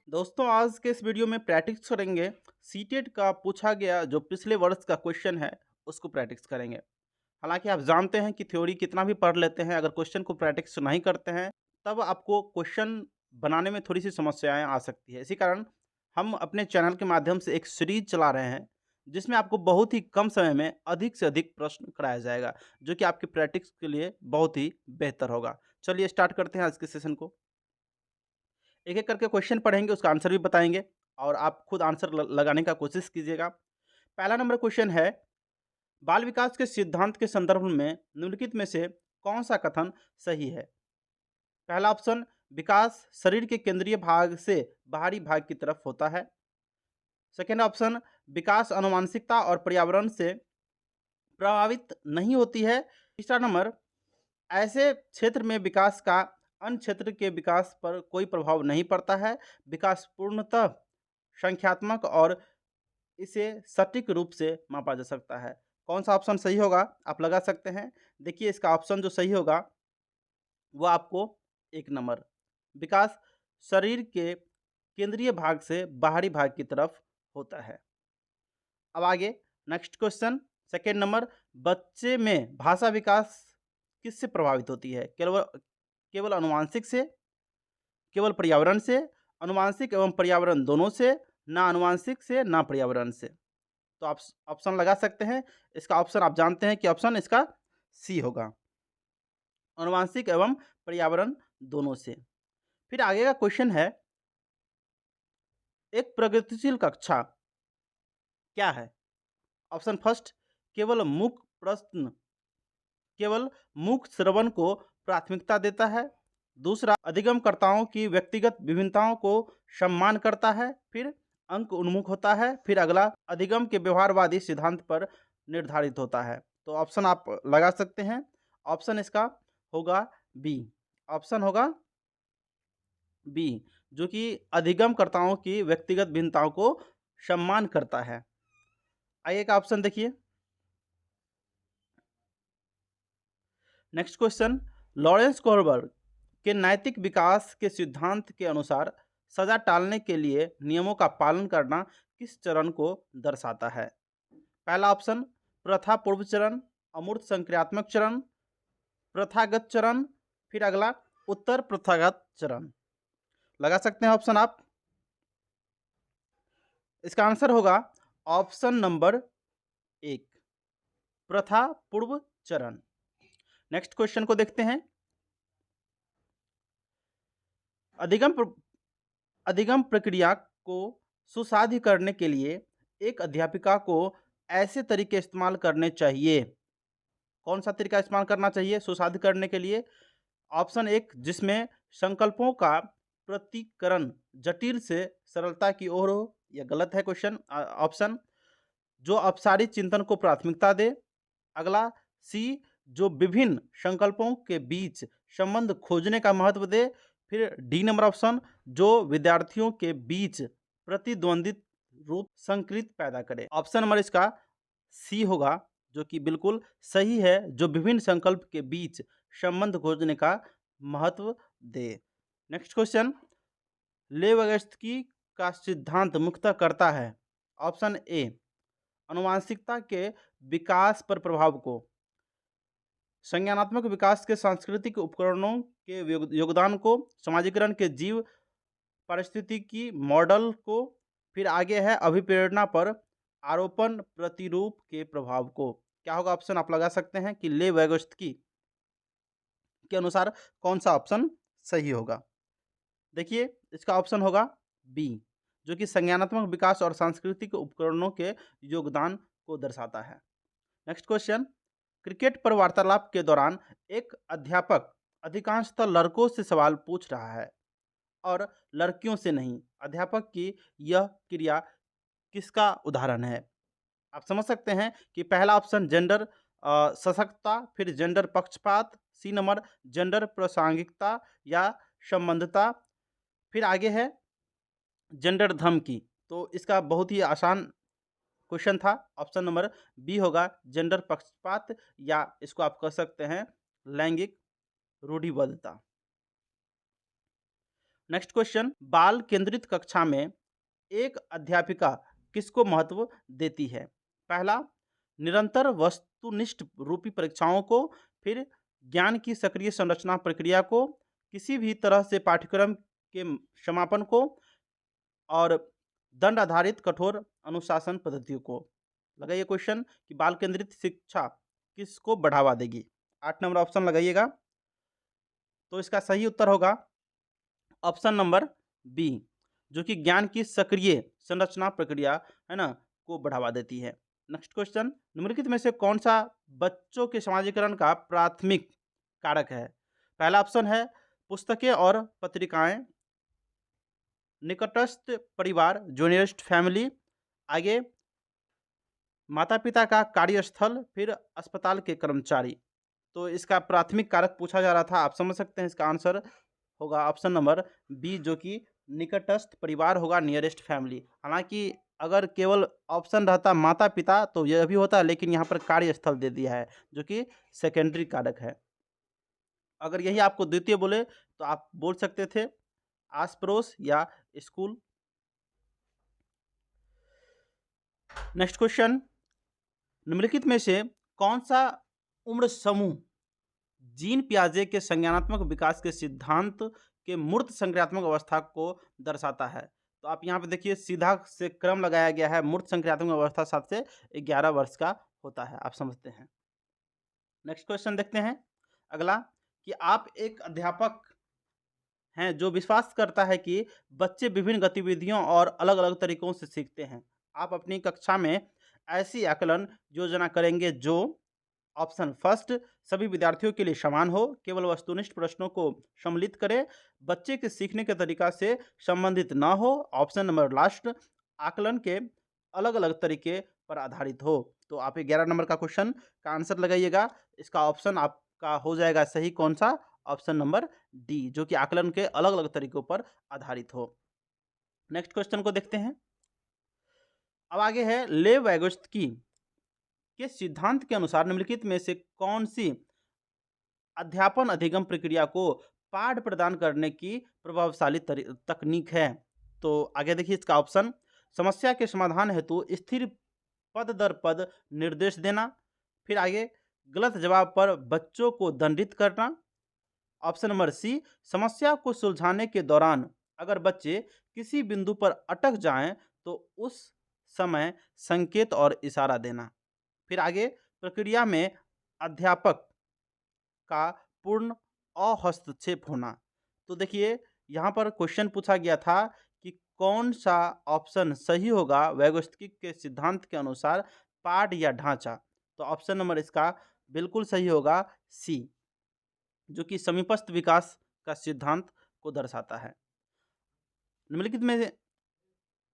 दोस्तों आज के इस वीडियो में प्रैक्टिस करेंगे सीटेट का पूछा गया जो पिछले वर्ष का क्वेश्चन है उसको प्रैक्टिस करेंगे। हालांकि आप जानते हैं कि थ्योरी कितना भी पढ़ लेते हैं, अगर क्वेश्चन को प्रैक्टिस नहीं करते हैं तब आपको क्वेश्चन बनाने में थोड़ी सी समस्याएं आ सकती है। इसी कारण हम अपने चैनल के माध्यम से एक सीरीज चला रहे हैं जिसमें आपको बहुत ही कम समय में अधिक से अधिक प्रश्न कराया जाएगा, जो कि आपकी प्रैक्टिस के लिए बहुत ही बेहतर होगा। चलिए स्टार्ट करते हैं आज के सेशन को। एक-एक करके क्वेश्चन पढ़ेंगे, उसका आंसर भी बताएँगे और आप खुद आंसर लगाने का कोशिश कीजिएगा। पहला नंबर क्वेश्चन है, बाल विकास के सिद्धांत के संदर्भ में निम्नलिखित में से कौन-सा कथन सही है? पहला ऑप्शन, विकास शरीर के केंद्रीय भाग से बाहरी भाग की तरफ होता है। सेकंड ऑप्शन, विकास आनुवंशिकता और पर्यावरण से प्रभावित नहीं होती है। तीसरा नंबर, ऐसे क्षेत्र में विकास का अन्य क्षेत्र के विकास पर कोई प्रभाव नहीं पड़ता है। विकास पूर्णतः संख्यात्मक और इसे सटीक रूप से मापा जा सकता है। कौन सा ऑप्शन सही होगा आप लगा सकते हैं। देखिए इसका ऑप्शन जो सही होगा वो आपको एक नंबर, विकास शरीर के केंद्रीय भाग से बाहरी भाग की तरफ होता है। अब आगे नेक्स्ट क्वेश्चन, सेकेंड नंबर, बच्चे में भाषा विकास किससे प्रभावित होती है? केवल केवल अनुवांशिक से, केवल पर्यावरण से, अनुवांशिक एवं पर्यावरण दोनों से, ना अनुवांशिक से ना पर्यावरण से। तो आप ऑप्शन लगा सकते हैं। इसका ऑप्शन आप जानते हैं कि ऑप्शन इसका सी होगा, अनुवांशिक एवं पर्यावरण दोनों से। फिर आगे का क्वेश्चन है, एक प्रगतिशील कक्षा क्या है? ऑप्शन फर्स्ट, केवल मुख प्रश्न केवल मुख श्रवण को प्राथमिकता देता है। दूसरा, अधिगमकर्ताओं की व्यक्तिगत विभिन्नताओं को सम्मान करता है। फिर अंक उन्मुख होता है। फिर अगला, अधिगम के व्यवहारवादी सिद्धांत पर निर्धारित होता है। तो ऑप्शन आप लगा सकते हैं। ऑप्शन इसका होगा बी। ऑप्शन होगा बी, जो कि अधिगमकर्ताओं की व्यक्तिगत भिन्नताओं को सम्मान करता है। आइए का ऑप्शन देखिए। नेक्स्ट क्वेश्चन, लॉरेंस कोहलबर्ग के नैतिक विकास के सिद्धांत के अनुसार सजा टालने के लिए नियमों का पालन करना किस चरण को दर्शाता है? पहला ऑप्शन, प्रथा पूर्व चरण, अमूर्त संक्रियात्मक चरण, प्रथागत चरण, फिर अगला उत्तर प्रथागत चरण। लगा सकते हैं ऑप्शन आप। इसका आंसर होगा ऑप्शन नंबर एक, प्रथा पूर्व चरण। नेक्स्ट क्वेश्चन को देखते हैं। अधिगम अधिगम प्रक्रिया को सुसाध्य करने के लिए एक अध्यापिका को ऐसे तरीके इस्तेमाल करने चाहिए। कौन सा तरीका इस्तेमाल करना चाहिए सुसाध्य करने के लिए? ऑप्शन एक, जिसमें संकल्पों का प्रतिकरण जटिल से सरलता की ओर हो। यह गलत है क्वेश्चन ऑप्शन। जो अपसारी चिंतन को प्राथमिकता दे। अगला सी, जो विभिन्न संकल्पों के बीच संबंध खोजने का महत्व दे। फिर डी नंबर ऑप्शन, जो विद्यार्थियों के बीच प्रतिद्वंदित रूप संकृत पैदा करे। ऑप्शन नंबर इसका सी होगा, जो कि बिल्कुल सही है, जो विभिन्न संकल्प के बीच संबंध खोजने का महत्व दे। नेक्स्ट क्वेश्चन, लेवगस्की का सिद्धांत मुख्यतः करता है। ऑप्शन ए, अनुवांशिकता के विकास पर प्रभाव को, संज्ञानात्मक विकास के सांस्कृतिक उपकरणों के योगदान को, समाजीकरण के जीव पारिस्थितिकी मॉडल को, फिर आगे है अभिप्रेरणा पर आरोपण प्रतिरूप के प्रभाव को। क्या होगा ऑप्शन आप लगा सकते हैं कि ले वैगोत्स्की के अनुसार कौन सा ऑप्शन सही होगा। देखिए इसका ऑप्शन होगा बी, जो कि संज्ञानात्मक विकास और सांस्कृतिक उपकरणों के योगदान को दर्शाता है। नेक्स्ट क्वेश्चन, क्रिकेट पर वार्तालाप के दौरान एक अध्यापक अधिकांशतः लड़कों से सवाल पूछ रहा है और लड़कियों से नहीं। अध्यापक की यह क्रिया किसका उदाहरण है? आप समझ सकते हैं कि पहला ऑप्शन जेंडर सशक्तता, फिर जेंडर पक्षपात, सी नंबर जेंडर प्रासंगिकता या संबंधता, फिर आगे है जेंडर धमकी। तो इसका बहुत ही आसान क्वेश्चन था। ऑप्शन नंबर बी होगा जेंडर पक्षपात, या इसको आप कह सकते हैं लैंगिक रूढ़िबद्धता। नेक्स्ट क्वेश्चन, बाल केंद्रित कक्षा में एक अध्यापिका किसको महत्व देती है? पहला, निरंतर वस्तुनिष्ठ रूपी परीक्षाओं को, फिर ज्ञान की सक्रिय संरचना प्रक्रिया को, किसी भी तरह से पाठ्यक्रम के समापन को, और दंड आधारित कठोर अनुशासन पद्धतियों को। लगाइए क्वेश्चन कि बाल केंद्रित शिक्षा किसको बढ़ावा देगी? 8 नंबर ऑप्शन लगाइएगा। तो इसका सही उत्तर होगा ऑप्शन नंबर बी, जो कि ज्ञान की सक्रिय संरचना प्रक्रिया है ना को बढ़ावा देती है। नेक्स्ट क्वेश्चन, निम्नलिखित में से कौन सा बच्चों के समाजीकरण का प्राथमिक कारक है? पहला ऑप्शन है पुस्तकें और पत्रिकाएं, निकटस्थ परिवार जो नियरेस्ट फैमिली, आगे माता पिता का कार्यस्थल, फिर अस्पताल के कर्मचारी। तो इसका प्राथमिक कारक पूछा जा रहा था, आप समझ सकते हैं इसका आंसर होगा ऑप्शन नंबर बी, जो कि निकटस्थ परिवार होगा, नियरेस्ट फैमिली। हालांकि अगर केवल ऑप्शन रहता माता पिता तो यह भी होता, लेकिन यहाँ पर कार्यस्थल दे दिया है जो कि सेकेंडरी कारक है। अगर यही आपको द्वितीय बोले तो आप बोल सकते थे आस पड़ोस या स्कूल। नेक्स्ट क्वेश्चन, निम्नलिखित में से कौन सा उम्र समूह जीन पियाजे के संज्ञानात्मक विकास के सिद्धांत के मूर्त संक्रियात्मक अवस्था को दर्शाता है? तो आप यहाँ पे देखिए सीधा से क्रम लगाया गया है, मूर्त संक्रियात्मक अवस्था 7 से 11 वर्ष का होता है, आप समझते हैं। नेक्स्ट क्वेश्चन देखते हैं अगला, कि आप एक अध्यापक हैं जो विश्वास करता है कि बच्चे विभिन्न गतिविधियों और अलग अलग तरीकों से सीखते हैं। आप अपनी कक्षा में ऐसी आकलन योजना करेंगे जो ऑप्शन फर्स्ट, सभी विद्यार्थियों के लिए समान हो, केवल वस्तुनिष्ठ प्रश्नों को सम्मिलित करे, बच्चे के सीखने के तरीका से संबंधित न हो, ऑप्शन नंबर लास्ट, आकलन के अलग अलग तरीके पर आधारित हो। तो आप 11 नंबर का क्वेश्चन का आंसर लगाइएगा। इसका ऑप्शन आपका हो जाएगा सही कौन सा? ऑप्शन नंबर डी, जो कि आकलन के अलग अलग तरीकों पर आधारित हो। नेक्स्ट क्वेश्चन को देखते हैं। अब आगे है लेव वैगोत्स्की के सिद्धांत के अनुसार निम्नलिखित में से कौन सी अध्यापन अधिगम प्रक्रिया को पाठ प्रदान करने की प्रभावशाली तकनीक है? तो आगे देखिए इसका ऑप्शन, समस्या के समाधान हेतु स्थिर पद दर पद निर्देश देना, फिर आगे गलत जवाब पर बच्चों को दंडित करना, ऑप्शन नंबर सी, समस्या को सुलझाने के दौरान अगर बच्चे किसी बिंदु पर अटक जाएं तो उस समय संकेत और इशारा देना, फिर आगे प्रक्रिया में अध्यापक का पूर्ण अहस्तक्षेप होना। तो देखिए यहाँ पर क्वेश्चन पूछा गया था कि कौन सा ऑप्शन सही होगा वैगोत्स्की के सिद्धांत के अनुसार, पाठ या ढांचा? तो ऑप्शन नंबर इसका बिल्कुल सही होगा सी, जो कि समीपस्थ विकास का सिद्धांत को दर्शाता है। निम्नलिखित में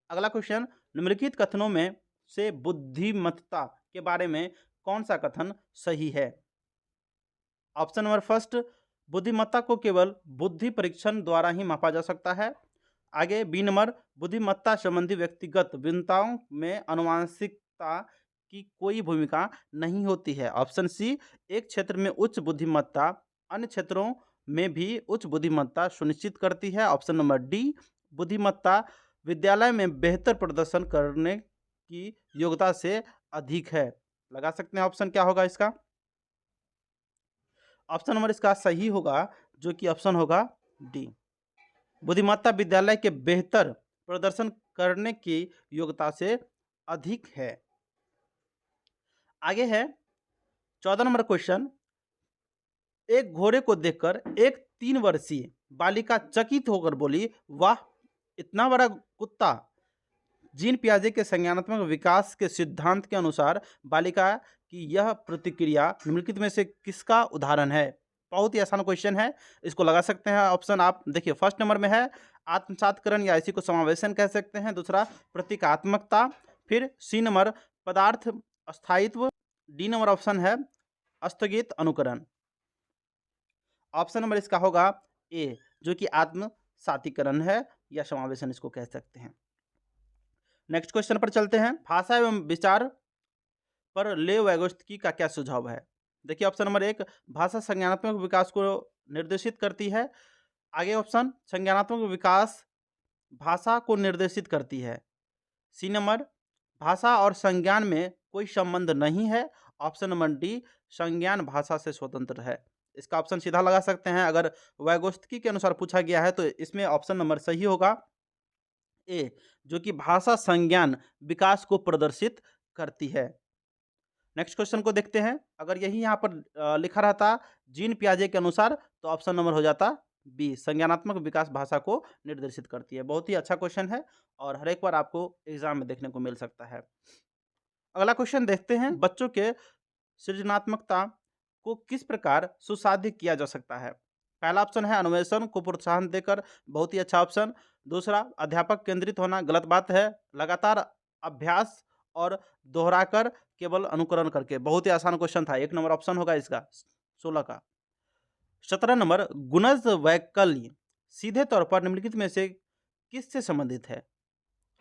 अगला क्वेश्चन, निम्नलिखित कथनों में से बुद्धिमत्ता के बारे में कौन सा कथन सही है? ऑप्शन नंबर फर्स्ट, बुद्धिमत्ता को केवल बुद्धि परीक्षण द्वारा ही मापा जा सकता है। आगे बी नंबर, बुद्धिमत्ता संबंधी व्यक्तिगत भिन्नताओं में आनुवंशिकता की कोई भूमिका नहीं होती है। ऑप्शन सी, एक क्षेत्र में उच्च बुद्धिमत्ता अन्य क्षेत्रों में भी उच्च बुद्धिमत्ता सुनिश्चित करती है। ऑप्शन नंबर डी, बुद्धिमत्ता विद्यालय में बेहतर प्रदर्शन करने की योग्यता से अधिक है। लगा सकते हैं ऑप्शन क्या होगा इसका? ऑप्शन नंबर इसका सही होगा, जो कि ऑप्शन होगा डी, बुद्धिमत्ता विद्यालय के बेहतर प्रदर्शन करने की योग्यता से अधिक है। आगे है 14 नंबर क्वेश्चन, एक घोड़े को देखकर एक 3 वर्षीय बालिका चकित होकर बोली, वाह इतना बड़ा कुत्ता। जीन पियाजे के संज्ञानात्मक विकास के सिद्धांत के अनुसार बालिका की यह प्रतिक्रिया निम्नलिखित में से किसका उदाहरण है? बहुत ही आसान क्वेश्चन है, इसको लगा सकते हैं ऑप्शन। आप देखिए फर्स्ट नंबर में है आत्मसातकरण या इसी को समावेशन कह सकते हैं, दूसरा प्रतीकात्मकता, फिर सी नंबर पदार्थ स्थायित्व, डी नंबर ऑप्शन है स्थगित अनुकरण। ऑप्शन नंबर इसका होगा ए, जो कि आत्मसातीकरण है या समावेशन इसको कह सकते हैं। नेक्स्ट क्वेश्चन पर चलते हैं। भाषा एवं विचार पर लेव वैगोत्स्की का क्या सुझाव है? देखिए ऑप्शन नंबर 1, भाषा संज्ञानात्मक विकास को निर्देशित करती है। आगे ऑप्शन संज्ञानात्मक विकास भाषा को निर्देशित करती है। सी नंबर भाषा और संज्ञान में कोई संबंध नहीं है। ऑप्शन नंबर डी संज्ञान भाषा से स्वतंत्र है। इसका ऑप्शन सीधा लगा सकते हैं। अगर वैगोत्स्की के अनुसार पूछा गया है तो इसमें ऑप्शन नंबर सही होगा ए, जो कि भाषा संज्ञान विकास को प्रदर्शित करती है। नेक्स्ट क्वेश्चन को देखते हैं। अगर यही यहाँ पर लिखा रहता जीन पियाजे के अनुसार तो ऑप्शन नंबर हो जाता बी, संज्ञानात्मक विकास भाषा को निर्देशित करती है। बहुत ही अच्छा क्वेश्चन है और हर एक बार आपको एग्जाम में देखने को मिल सकता है। अगला क्वेश्चन देखते हैं, बच्चों के सृजनात्मकता को किस प्रकार सुसाध्य किया जा सकता है। पहला ऑप्शन है अन्वेषण को प्रोत्साहन देकर, बहुत ही अच्छा ऑप्शन। दूसरा अध्यापक केंद्रित होना, गलत बात है। लगातार अभ्यास और दोहराकर केवल अनुकरण करके, बहुत ही आसान क्वेश्चन था। 1 नंबर ऑप्शन होगा इसका 16 का। 17 नंबर गुणज वैकल्य सीधे तौर पर निम्नलिखित में से किससे संबंधित है।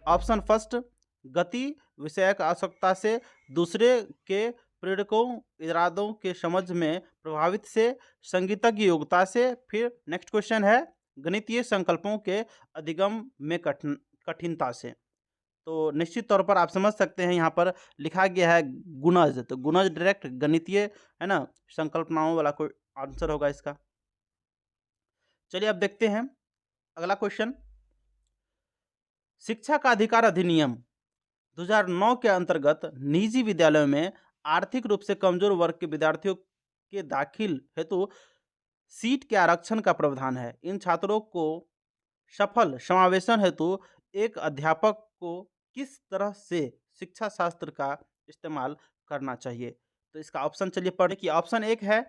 ऑप्शन फर्स्ट गति विषयक आवश्यकता से, दूसरे के प्रेरकों इरादों के समझ में प्रभावित से, संगीतज्ञ योग्यता से, फिर नेक्स्ट क्वेश्चन है गणितीय संकल्पों के अधिगम में कठिनता से। तो निश्चित तौर पर आप समझ सकते हैं यहाँ पर लिखा गया है गुणज, तो गुणज डायरेक्ट गणितीय है ना संकल्पनाओं वाला कोई आंसर होगा इसका। चलिए अब देखते हैं अगला क्वेश्चन। शिक्षा का अधिकार अधिनियम 2009 के अंतर्गत निजी विद्यालयों में आर्थिक रूप से कमजोर वर्ग के विद्यार्थियों के दाखिल हेतु सीट के आरक्षण का प्रावधान है। इन छात्रों को सफल समावेशन हेतु एक अध्यापक को किस तरह से शिक्षा शास्त्र का इस्तेमाल करना चाहिए। तो इसका ऑप्शन चलिए पढ़े कि ऑप्शन 1 है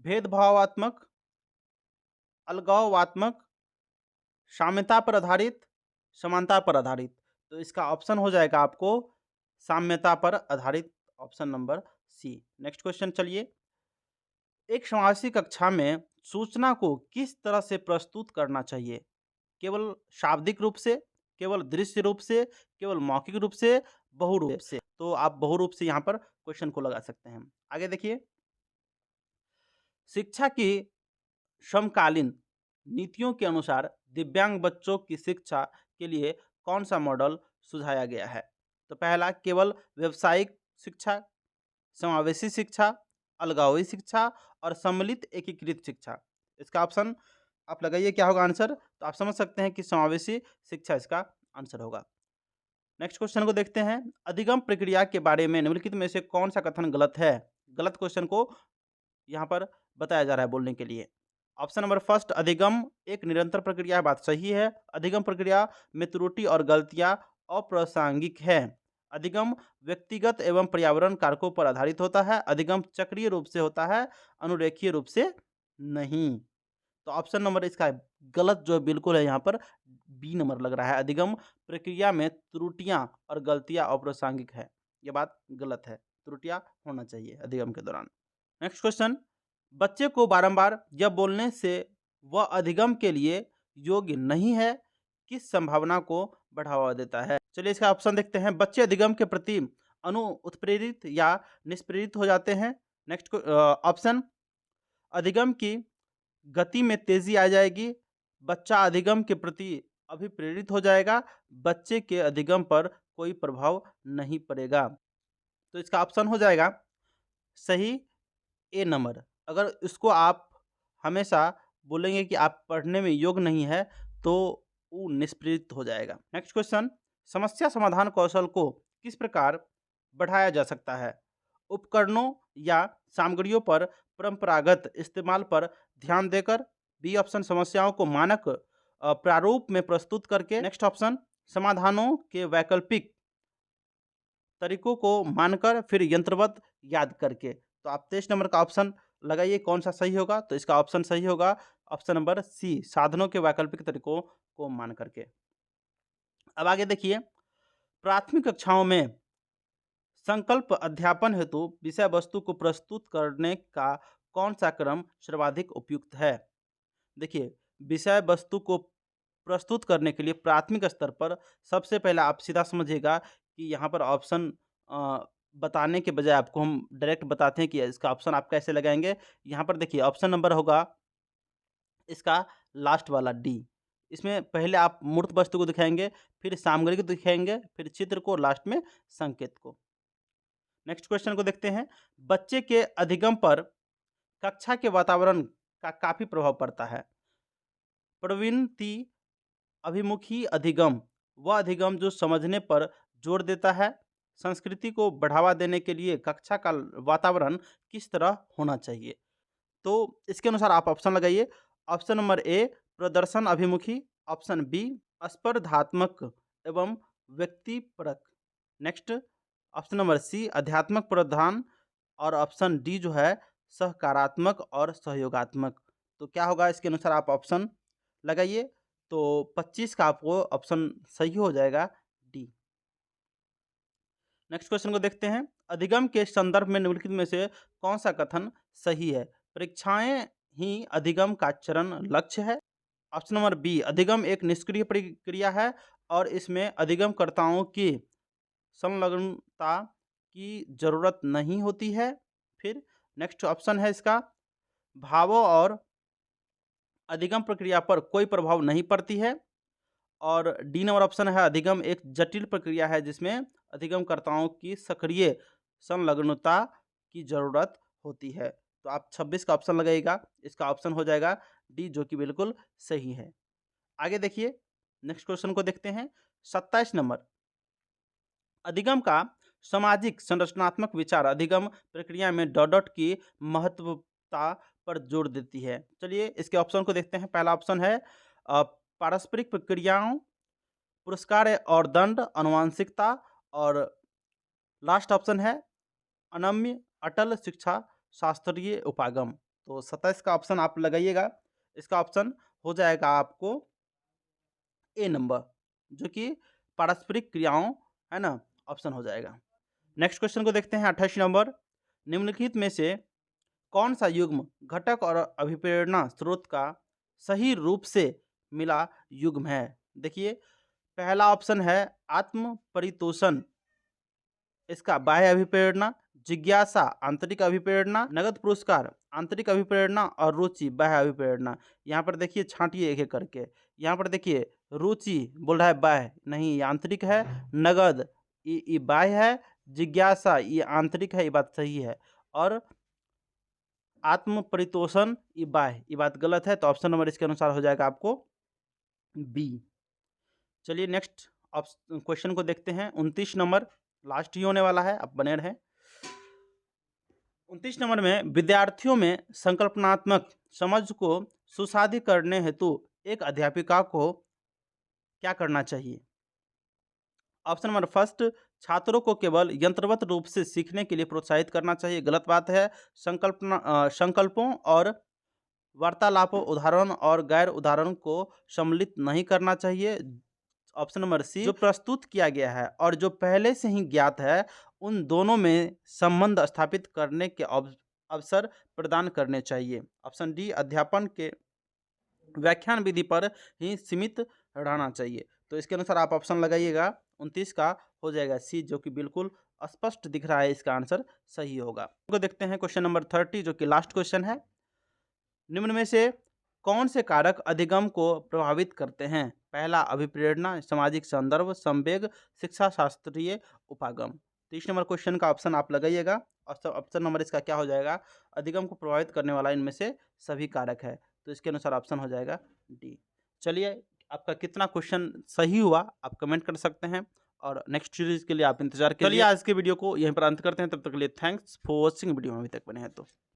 भेदभावात्मक, अलगावात्मक, साम्यता पर आधारित, समानता पर आधारित। तो इसका ऑप्शन हो जाएगा आपको साम्यता पर आधारित, option number C. Next question चलिए, एक समावेशी कक्षा में सूचना को किस तरह से प्रस्तुत करना चाहिए। केवल शाब्दिक रूप से, केवल दृश्य रूप से, केवल मौखिक रूप से, बहुरूप से। तो आप बहुरूप से यहाँ पर क्वेश्चन को लगा सकते हैं। आगे देखिए, शिक्षा की समकालीन नीतियों के अनुसार दिव्यांग बच्चों की शिक्षा के लिए कौन सा मॉडल सुझाया गया है। तो पहला केवल व्यावसायिक शिक्षा, समावेशी शिक्षा, अलगावी शिक्षा और सम्मिलित एकीकृत शिक्षा। इसका ऑप्शन आप लगाइए क्या होगा आंसर। तो आप समझ सकते हैं कि समावेशी शिक्षा इसका आंसर होगा। नेक्स्ट क्वेश्चन को देखते हैं, अधिगम प्रक्रिया के बारे में निम्नलिखित में से कौन सा कथन गलत है। गलत क्वेश्चन को यहाँ पर बताया जा रहा है बोलने के लिए। ऑप्शन नंबर फर्स्ट अधिगम एक निरंतर प्रक्रिया है, बात सही है। अधिगम प्रक्रिया में त्रुटि और गलतियां अप्रासंगिक है। अधिगम व्यक्तिगत एवं पर्यावरण कारकों पर आधारित होता है। अधिगम चक्रीय रूप से होता है, अनुरेखीय रूप से नहीं। तो ऑप्शन नंबर इसका गलत जो बिल्कुल है यहाँ पर बी नंबर लग रहा है। अधिगम प्रक्रिया में त्रुटियां और गलतियां अप्रासंगिक है, ये बात गलत है। त्रुटियां होना चाहिए अधिगम के दौरान। नेक्स्ट क्वेश्चन, बच्चे को बारंबार यह बोलने से वह अधिगम के लिए योग्य नहीं है किस संभावना को बढ़ावा देता है। चलिए इसका ऑप्शन देखते हैं। बच्चे अधिगम के प्रति उत्प्रेरित या निष्प्रेरित हो जाते हैं। नेक्स्ट ऑप्शन अधिगम की गति में तेजी आ जाएगी, बच्चा अधिगम के प्रति अभिप्रेरित हो जाएगा, बच्चे के अधिगम पर कोई प्रभाव नहीं पड़ेगा। तो इसका ऑप्शन हो जाएगा सही ए नंबर। अगर इसको आप हमेशा बोलेंगे कि आप पढ़ने में योग्य नहीं है तो वो निष्प्रेरित हो जाएगा। नेक्स्ट क्वेश्चन, समस्या समाधान कौशल को किस प्रकार बढ़ाया जा सकता है। उपकरणों या सामग्रियों पर परंपरागत इस्तेमाल पर ध्यान देकर, बी ऑप्शन समस्याओं को मानक प्रारूप में प्रस्तुत करके, नेक्स्ट ऑप्शन समाधानों के वैकल्पिक तरीकों को मानकर, फिर यंत्रवत याद करके। तो आप 23 नंबर का ऑप्शन लगाइए कौन सा सही होगा। तो इसका ऑप्शन सही होगा ऑप्शन नंबर सी, साधनों के वैकल्पिक तरीकों को मान करके। अब आगे देखिए, प्राथमिक कक्षाओं में संकल्प अध्यापन हेतु विषय वस्तु को प्रस्तुत करने का कौन सा क्रम सर्वाधिक उपयुक्त है। देखिए, विषय वस्तु को प्रस्तुत करने के लिए प्राथमिक स्तर पर सबसे पहले आप सीधा समझिएगा कि यहाँ पर ऑप्शन बताने के बजाय आपको हम डायरेक्ट बताते हैं कि इसका ऑप्शन आप कैसे लगाएंगे। यहाँ पर देखिए ऑप्शन नंबर होगा इसका लास्ट वाला डी। इसमें पहले आप मूर्त वस्तु को दिखाएंगे, फिर सामग्री को दिखाएंगे, फिर चित्र को, लास्ट में संकेत को। नेक्स्ट क्वेश्चन को देखते हैं। बच्चे के अधिगम पर कक्षा के वातावरण का काफी प्रभाव पड़ता है। प्रवृत्ति अभिमुखी अधिगम वह अधिगम जो समझने पर जोर देता है। संस्कृति को बढ़ावा देने के लिए कक्षा का वातावरण किस तरह होना चाहिए? तो इसके अनुसार आप ऑप्शन लगाइए। ऑप्शन नंबर ए प्रदर्शन अभिमुखी, ऑप्शन बी स्पर्धात्मक एवं व्यक्तिपरक, नेक्स्ट ऑप्शन नंबर सी अध्यात्मक प्रधान, और ऑप्शन डी जो है सहकारात्मक और सहयोगात्मक। तो क्या होगा इसके अनुसार आप ऑप्शन लगाइए। तो 25 का आपको ऑप्शन सही हो जाएगा डी। नेक्स्ट क्वेश्चन को देखते हैं। अधिगम के संदर्भ में निम्नलिखित में से कौन सा कथन सही है? परीक्षाएं ही अधिगम का चरण लक्ष्य है। ऑप्शन नंबर बी अधिगम एक निष्क्रिय प्रक्रिया है और इसमें अधिगमकर्ताओं की संलग्नता की जरूरत नहीं होती है। फिर नेक्स्ट ऑप्शन है इसका भावों और अधिगम प्रक्रिया पर कोई प्रभाव नहीं पड़ती है। और डी नंबर ऑप्शन है अधिगम एक जटिल प्रक्रिया है जिसमें अधिगमकर्ताओं की सक्रिय संलग्नता की जरूरत होती है। तो आप 26 का ऑप्शन लगाइएगा। इसका ऑप्शन हो जाएगा डी, जो कि बिल्कुल सही है। आगे देखिए, नेक्स्ट क्वेश्चन को देखते हैं। 27 नंबर, अधिगम का सामाजिक संरचनात्मक विचार अधिगम प्रक्रिया में डॉट डॉट की महत्वता पर जोर देती है। चलिए इसके ऑप्शन को देखते हैं। पहला ऑप्शन है पारस्परिक प्रक्रियाओं, पुरस्कार और दंड, अनुवांशिकता, और लास्ट ऑप्शन है अनम्य अटल शिक्षा शास्त्रीय उपागम। तो 27 का ऑप्शन आप लगाइएगा। इसका ऑप्शन हो जाएगा आपको ए नंबर, जो कि पारस्परिक क्रियाओं है ना, ऑप्शन हो जाएगा। नेक्स्ट क्वेश्चन को देखते हैं। 28 नंबर, निम्नलिखित में से कौन सा युग्म घटक और अभिप्रेरणा स्रोत का सही रूप से मिला युग्म है? देखिए पहला ऑप्शन है आत्म परितोषण, इसका बाह्य अभिप्रेरणा, जिज्ञासा आंतरिक अभिप्रेरणा, नगद पुरस्कार आंतरिक अभिप्रेरणा, और रुचि बाह्य अभिप्रेरणा। यहाँ पर देखिए छांटिए एक एक करके। यहाँ पर देखिए रुचि बोल रहा है बाह्य, नहीं ये आंतरिक है। नगद ये बाह्य है। जिज्ञासा ये आंतरिक है, ये बात सही है। और आत्म परितोषण ये बाह्य, ये बात गलत है। तो ऑप्शन नंबर इसके अनुसार हो जाएगा आपको बी। चलिए नेक्स्ट क्वेश्चन को देखते हैं। 29 नंबर लास्ट ही होने वाला है, आप बने रहें। 29 नंबर में विद्यार्थियों में संकल्पनात्मक समझ को सुसाधित करने हेतु एक अध्यापिका को क्या करना चाहिए? ऑप्शन नंबर फर्स्ट छात्रों को केवल यंत्रवत रूप से सीखने के लिए प्रोत्साहित करना चाहिए, गलत बात है। संकल्पों और वार्तालापों, उदाहरण और गैर उदाहरण को सम्मिलित नहीं करना चाहिए। ऑप्शन नंबर सी जो प्रस्तुत किया गया है और जो पहले से ही ज्ञात है उन दोनों में संबंध स्थापित करने के अवसर प्रदान करने चाहिए। ऑप्शन डी अध्यापन के व्याख्यान विधि पर ही सीमित रहना चाहिए। तो इसके अनुसार आप ऑप्शन लगाइएगा। 29 का हो जाएगा सी, जो कि बिल्कुल स्पष्ट दिख रहा है, इसका आंसर सही होगा। तो देखते हैं क्वेश्चन नंबर 30, जो कि लास्ट क्वेश्चन है। निम्न में से कौन से कारक अधिगम को प्रभावित करते हैं? पहला अभिप्रेरणा, सामाजिक संदर्भ, संवेग, शिक्षा शास्त्रीय उपागम। 30 नंबर क्वेश्चन का ऑप्शन आप लगाइएगा। और ऑप्शन नंबर इसका क्या हो जाएगा? अधिगम को प्रभावित करने वाला इनमें से सभी कारक है। तो इसके अनुसार ऑप्शन हो जाएगा डी। चलिए आपका कितना क्वेश्चन सही हुआ आप कमेंट कर सकते हैं, और नेक्स्ट सीरीज के लिए आप इंतजार करिए। चलिए आज के वीडियो को यहीं पर अंत करते हैं। तब तक के लिए थैंक्स फॉर वॉचिंग। वीडियो में अभी तक बने हैं तो